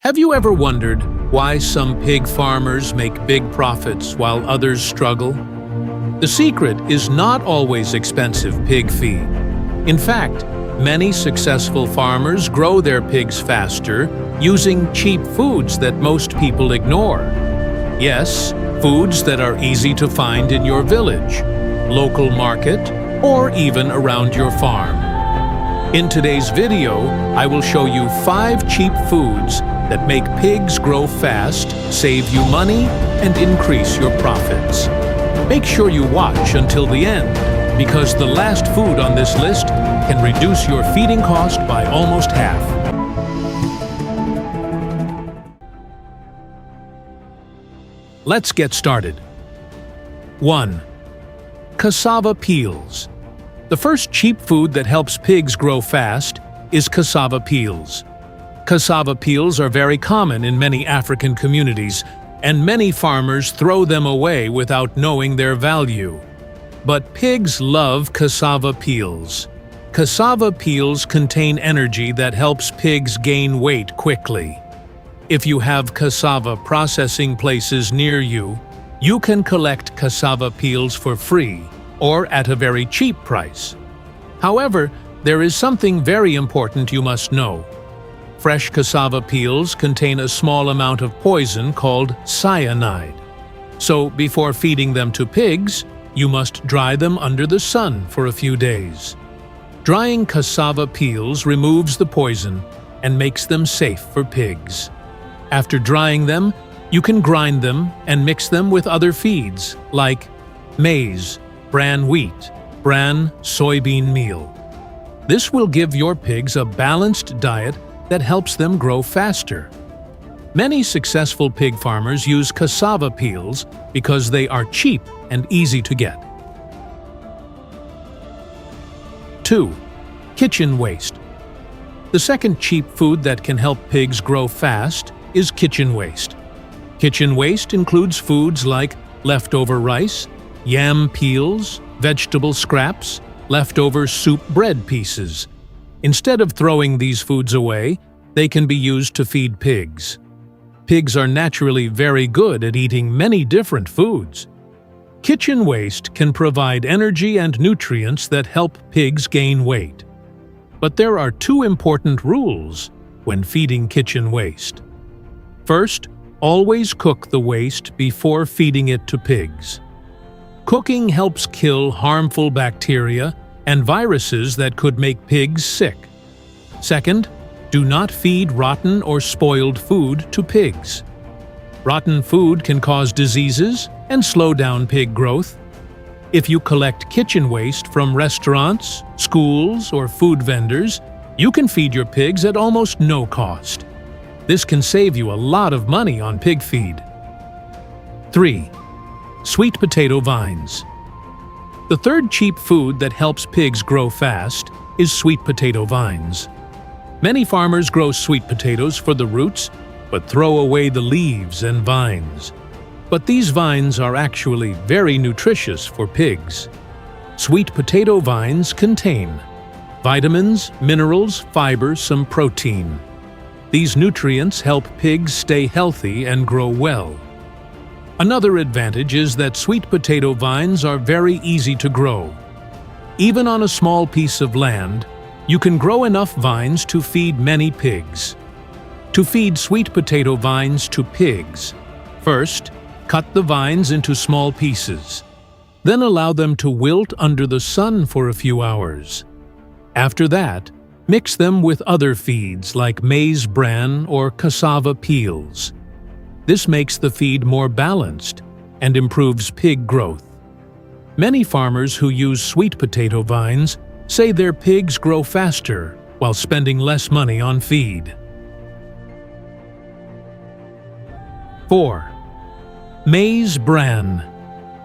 Have you ever wondered why some pig farmers make big profits while others struggle? The secret is not always expensive pig feed. In fact, many successful farmers grow their pigs faster using cheap foods that most people ignore. Yes, foods that are easy to find in your village, local market, or even around your farm. In today's video, I will show you 5 cheap foods that make pigs grow fast, save you money, and increase your profits. Make sure you watch until the end, because the last food on this list can reduce your feeding cost by almost half. Let's get started. 1. Cassava peels. The first cheap food that helps pigs grow fast is cassava peels. Cassava peels are very common in many African communities, and many farmers throw them away without knowing their value. But pigs love cassava peels. Cassava peels contain energy that helps pigs gain weight quickly. If you have cassava processing places near you, you can collect cassava peels for free or at a very cheap price. However, there is something very important you must know. Fresh cassava peels contain a small amount of poison called cyanide. So before feeding them to pigs, you must dry them under the sun for a few days. Drying cassava peels removes the poison and makes them safe for pigs. After drying them, you can grind them and mix them with other feeds like maize, bran wheat, bran soybean meal. This will give your pigs a balanced diet that helps them grow faster. Many successful pig farmers use cassava peels because they are cheap and easy to get. 2. Kitchen waste. The second cheap food that can help pigs grow fast is kitchen waste. Kitchen waste includes foods like leftover rice, yam peels, vegetable scraps, leftover soup bread pieces. Instead of throwing these foods away, they can be used to feed pigs. Pigs are naturally very good at eating many different foods. Kitchen waste can provide energy and nutrients that help pigs gain weight. But there are 2 important rules when feeding kitchen waste. First, always cook the waste before feeding it to pigs. Cooking helps kill harmful bacteria and viruses that could make pigs sick. Second, do not feed rotten or spoiled food to pigs. Rotten food can cause diseases and slow down pig growth. If you collect kitchen waste from restaurants, schools, or food vendors, you can feed your pigs at almost no cost. This can save you a lot of money on pig feed. 3. Sweet potato vines. The third cheap food that helps pigs grow fast is sweet potato vines. Many farmers grow sweet potatoes for the roots, but throw away the leaves and vines. But these vines are actually very nutritious for pigs. Sweet potato vines contain vitamins, minerals, fiber, some protein. These nutrients help pigs stay healthy and grow well. Another advantage is that sweet potato vines are very easy to grow. Even on a small piece of land, you can grow enough vines to feed many pigs. To feed sweet potato vines to pigs, first, cut the vines into small pieces. Then allow them to wilt under the sun for a few hours. After that, mix them with other feeds like maize bran or cassava peels. This makes the feed more balanced and improves pig growth. Many farmers who use sweet potato vines say their pigs grow faster while spending less money on feed. 4. Maize bran.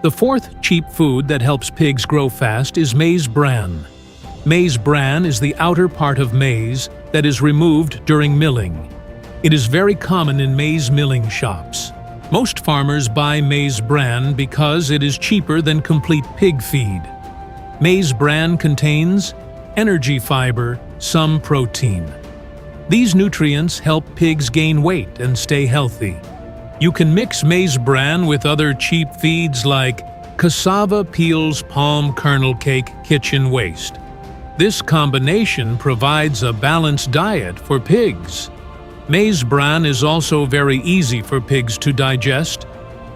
The fourth cheap food that helps pigs grow fast is maize bran. Maize bran is the outer part of maize that is removed during milling. It is very common in maize milling shops. Most farmers buy maize bran because it is cheaper than complete pig feed. Maize bran contains energy fiber, some protein. These nutrients help pigs gain weight and stay healthy. You can mix maize bran with other cheap feeds like cassava peels palm kernel cake kitchen waste. This combination provides a balanced diet for pigs. Maize bran is also very easy for pigs to digest.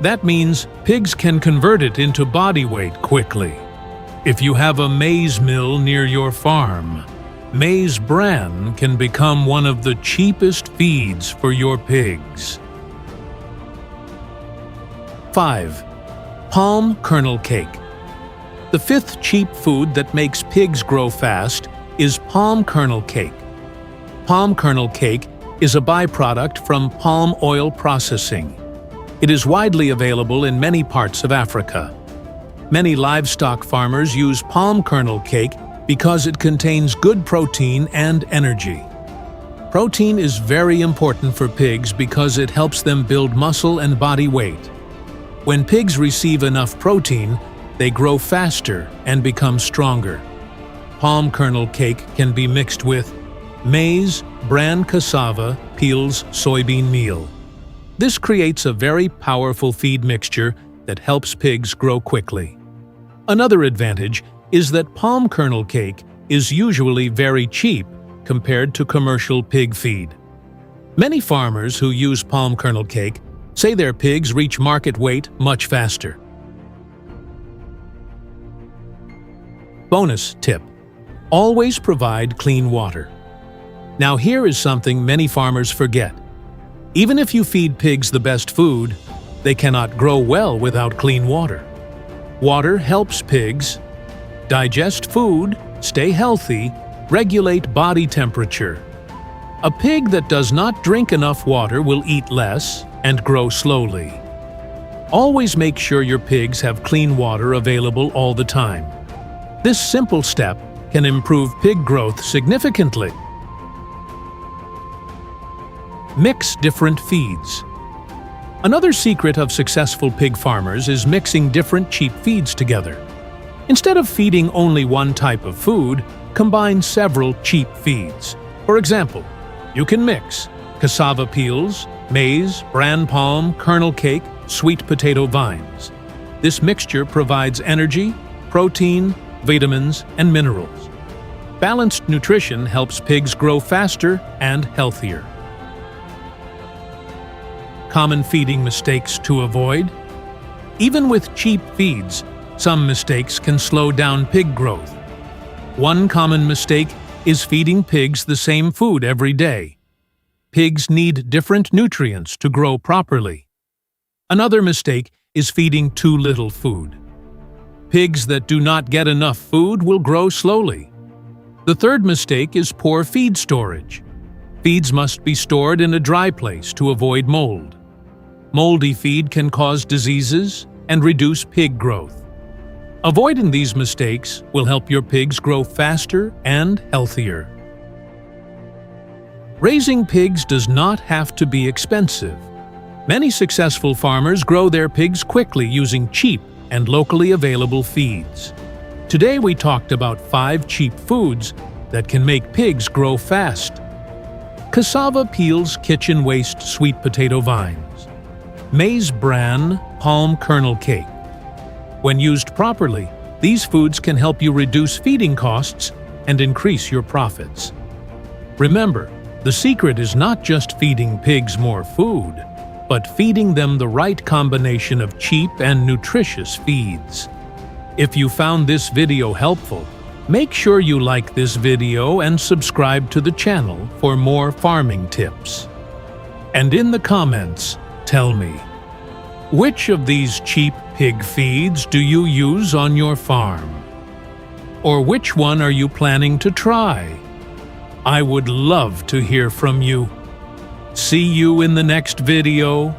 That means pigs can convert it into body weight quickly. If you have a maize mill near your farm, maize bran can become one of the cheapest feeds for your pigs. 5. Palm kernel cake. The fifth cheap food that makes pigs grow fast is palm kernel cake. Palm kernel cake is a byproduct from palm oil processing. It is widely available in many parts of Africa. Many livestock farmers use palm kernel cake because it contains good protein and energy. Protein is very important for pigs because it helps them build muscle and body weight. When pigs receive enough protein, they grow faster and become stronger. Palm kernel cake can be mixed with maize, bran cassava, peels, soybean meal. This creates a very powerful feed mixture that helps pigs grow quickly. Another advantage is that palm kernel cake is usually very cheap compared to commercial pig feed. Many farmers who use palm kernel cake say their pigs reach market weight much faster. Bonus tip: always provide clean water. Now here is something many farmers forget. Even if you feed pigs the best food, they cannot grow well without clean water. Water helps pigs digest food, stay healthy, regulate body temperature. A pig that does not drink enough water will eat less and grow slowly. Always make sure your pigs have clean water available all the time. This simple step can improve pig growth significantly. Mix different feeds. Another secret of successful pig farmers is mixing different cheap feeds together. Instead of feeding only one type of food, combine several cheap feeds. For example, you can mix cassava peels, maize, bran palm, kernel cake, sweet potato vines. This mixture provides energy, protein, vitamins, and minerals. Balanced nutrition helps pigs grow faster and healthier. Common feeding mistakes to avoid. Even with cheap feeds, some mistakes can slow down pig growth. One common mistake is feeding pigs the same food every day. Pigs need different nutrients to grow properly. Another mistake is feeding too little food. Pigs that do not get enough food will grow slowly. The third mistake is poor feed storage. Feeds must be stored in a dry place to avoid mold. Moldy feed can cause diseases and reduce pig growth. Avoiding these mistakes will help your pigs grow faster and healthier. Raising pigs does not have to be expensive. Many successful farmers grow their pigs quickly using cheap and locally available feeds. Today we talked about 5 cheap foods that can make pigs grow fast. Cassava peels kitchen waste sweet potato vines. Maize bran palm kernel cake. When used properly, these foods can help you reduce feeding costs and increase your profits. Remember, the secret is not just feeding pigs more food, but feeding them the right combination of cheap and nutritious feeds. If you found this video helpful, make sure you like this video and subscribe to the channel for more farming tips. And in the comments, tell me, which of these cheap pig feeds do you use on your farm? Or which one are you planning to try? I would love to hear from you. See you in the next video.